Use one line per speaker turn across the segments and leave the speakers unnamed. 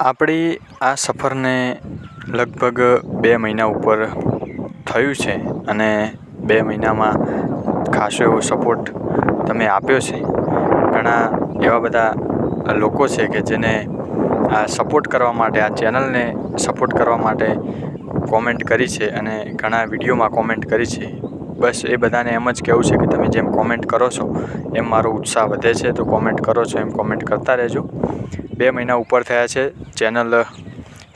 આપણી આ સફરને લગભગ 2 મહિના ઉપર થયું છે અને 2 મહિનામાં ખાસો એવો સપોર્ટ તમે આપ્યો છે. ઘણા એવા બધા લોકો છે કે જેને આ સપોર્ટ કરવા માટે, આ ચેનલને સપોર્ટ કરવા માટે કોમેન્ટ કરી છે અને ઘણા વિડીયોમાં કોમેન્ટ કરી છે. બસ એ બધાને એમ જ કહેવું છે કે તમે જેમ કોમેન્ટ કરો છો એમ મારો ઉત્સાહ વધે છે, તો કોમેન્ટ કરો છો એમ કોમેન્ટ કરતા રહેજો. 2 મહિના ઉપર થયા છે, ચેનલ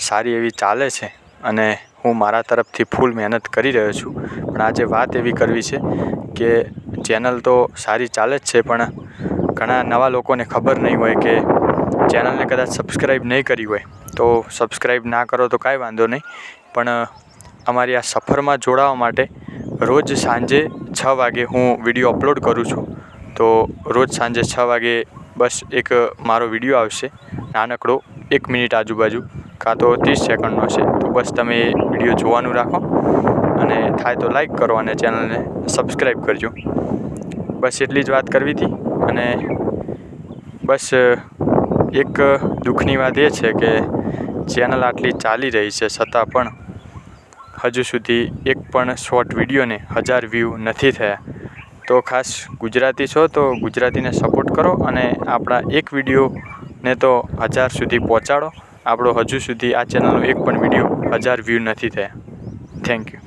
સારી એવી ચાલે છે અને હું મારા તરફથી ફૂલ મહેનત કરી રહ્યો છું. પણ આજે વાત એવી કરવી છે કે ચેનલ તો સારી ચાલે જ છે, પણ ઘણા નવા લોકોને ખબર નહીં હોય કે ચેનલને કદાચ સબસ્ક્રાઈબ નહીં કરી હોય તો સબસ્ક્રાઈબ ના કરો તો કાંઈ વાંધો નહીં, પણ અમારી આ સફરમાં જોડાવા માટે રોજ સાંજે 6 વાગે હું વિડીયો અપલોડ કરું છું. તો રોજ સાંજે 6 વાગે બસ એક મારો વિડીયો આવશે, નાનકડો 1 મિનિટ આજુબાજુ કાં તો 30 સેકન્ડનો છે. તો બસ તમે એ વિડીયો જોવાનું રાખો અને થાય તો લાઈક કરો અને ચેનલને સબસ્ક્રાઈબ કરજો. બસ એટલી જ વાત કરવી હતી. અને બસ એક દુઃખની વાત એ છે કે ચેનલ આટલી ચાલી રહી છે છતાં પણ હજુ સુધી એક પણ શોર્ટ વિડીયોને 1000 વ્યૂ નથી થયા. તો ખાસ ગુજરાતી છો તો ગુજરાતીને સપોર્ટ કરો અને આપણા એક વિડીયોને તો 1000 સુધી પહોંચાડો. આપણો હજુ સુધી આ ચેનલનો એક પણ વિડીયો 1000 વ્યૂ નથી થયા. Thank you.